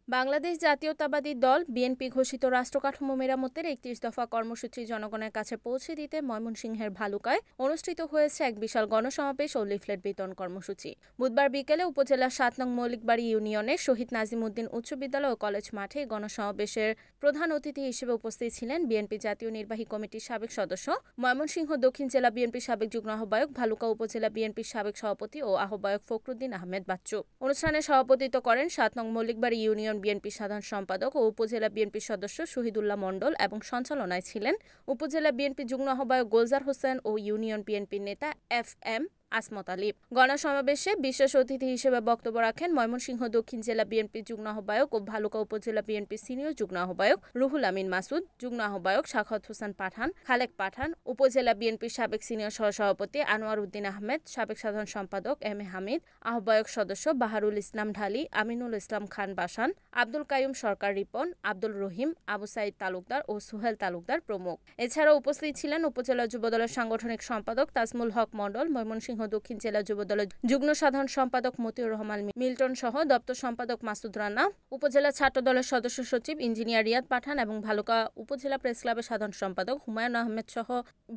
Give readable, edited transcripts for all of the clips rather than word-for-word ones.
বাংলাদেশ জাতীয়তাবাদী দল বিএনপি ঘোষিত রাষ্ট্রকাঠামো মেরামতের ৩১ দফা কর্মসূচি জনগণের কাছে পৌঁছে দিতে ময়মনসিংহের ভালুকায় অনুষ্ঠিত হয়েছে এক বিশাল গণসমাবেশ ও লিফলেট বিতরণ কর্মসূচি। বুধবার বিকেলে উপজেলার ৭ নং মৌলিকবাড়ি ইউনিয়নের শহীদ নাজিমউদ্দিন উচ্চ বিদ্যালয় ও কলেজ মাঠে গণসমাবেশের প্রধান অতিথি হিসেবে উপস্থিত ছিলেন বিএনপি জাতীয় নির্বাহী কমিটির সাবেক সদস্য, ময়মনসিংহ দক্ষিণ জেলা বিএনপির সাবেক যুগ্ম আহ্বায়ক, ভালুকা উপজেলা বিএনপির সাবেক সভাপতি ও আহ্বায়ক ফখরুদ্দিন আহমেদ বাচ্চু। অনুষ্ঠানে সভাপতিত্ব করেন ৭ নং মৌলিকবাড়ি ইউনিয়ন বিএনপি সাধারণ সম্পাদক ও উপজেলা বিএনপির সদস্য শহীদুল্লাহ মণ্ডল এবং সঞ্চালনায় ছিলেন উপজেলা বিএনপি যুগ্ম আহ্বায়ক গোলজার হোসেন ও ইউনিয়ন বিএনপির নেতা FM আসমত আলী। গণসমাবেশে বিশেষ অতিথি হিসেবে বক্তব্য রাখেন ময়মনসিংহ দক্ষিণ জেলা বিএনপি যুগ্ম আহ্বায়ক ও ভালুকা উপজেলা বিএনপি সিনিয়র যুগ্ম আহ্বায়ক রুহুল আমিন মাসুদ, যুগ্ম আহ্বায়ক সাখাওয়াত হোসেন পাঠান, খালেক পাঠান, উপজেলা বিএনপির সাবেক সিনিয়র সহসভাপতি আনোয়ার উদ্দিন আহমেদ, সাবেক সাধারণ সম্পাদক M A হামিদ, আহ্বায়ক সদস্য বাহারুল ইসলাম ঢালি, আমিনুল ইসলাম খান বাসান, আব্দুল কাইয়ুম সরকার রিপন, আব্দুল রহিম, আবু সাইদ তালুকদার ও সুহেল তালুকদার প্রমুখ। এছাড়াও উপস্থিত ছিলেন উপজেলা যুবদলের সাংগঠনিক সম্পাদক তাজমুল হক মণ্ডল, ময়মনসিংহ দক্ষিণ জেলা যুবদলের যুগ্ম সাধারণ সম্পাদক মতিউর রহমান মিল্টন সহ দপ্তর সম্পাদক মাসুদ রানা, উপজেলা ছাত্র দলের সদস্য সচিব ইঞ্জিনিয়ার রিয়াদ পাঠান এবং ভালুকা উপজেলা প্রেস ক্লাবের সাধারণ সম্পাদক হুমায়ুন আহমেদ সহ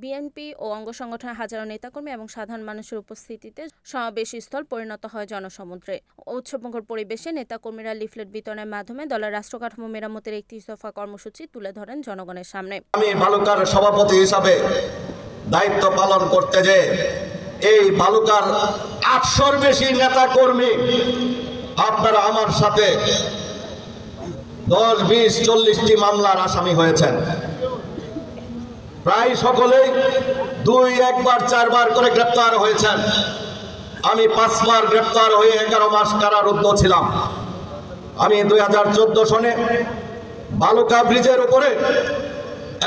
বিএনপি ও অঙ্গ সংগঠনের হাজারো নেতাকর্মী এবং সাধারণ মানুষের উপস্থিতিতে সমাবেশ স্থল পরিণত হয় জনসমুদ্রে। উৎসবমুখর পরিবেশে নেতাকর্মীরা লিফলেট বিতরণের মাধ্যমে দলের রাষ্ট্রকাঠামো মেরামতের ৩১ দফা কর্মসূচি তুলে ধরেন জনগণের সামনে। আমি ভালুকার সভাপতি হিসাবে দায়িত্ব পালন করতে যে এই ভালুকার ৮০০-র বেশি নেতা কর্মী আপনারা আমার সাথে ১০, ২০, ৪০টি মামলার আসামি হয়েছেন। প্রায় সকলেই ২, ১ বার, ৪ বার করে গ্রেপ্তার হয়েছেন। আমি ৫ বার গ্রেপ্তার হয়ে ১১ মাস কারারুদ্ধ ছিলাম। আমি ২০১৪ সনে ভালুকা ব্রিজের উপরে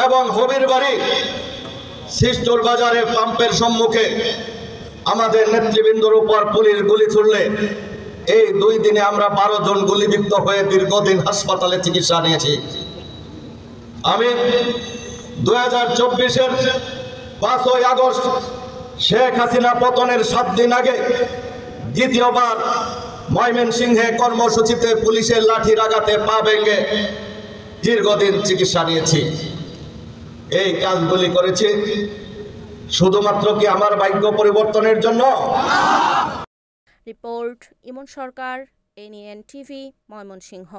এবং হবির বাড়ি সিস্টোর বাজারে পাম্পের সম্মুখে আমাদের নেতৃবৃন্দর উপর পুলিশ গুলি ছুড়লে এই ২ দিনে আমরা ১২ জন গুলিবিদ্ধ হয়ে দীর্ঘদিন হাসপাতালে চিকিৎসা নিয়েছি। আমি ২০২৪-এর ৫ই আগস্ট শেখ হাসিনা পতনের ৭ দিন আগে দ্বিতীয়বার ময়মনসিংহে কর্মসূচিতে পুলিশের লাঠির আঘাতে পা ভেঙে দীর্ঘদিন চিকিৎসা নিয়েছি। এই কাজগুলি করেছি শুধুমাত্র কি আমার ভাগ্য পরিবর্তনের জন্য? রিপোর্ট ইমন সরকার, NEN TV, ময়মনসিংহ।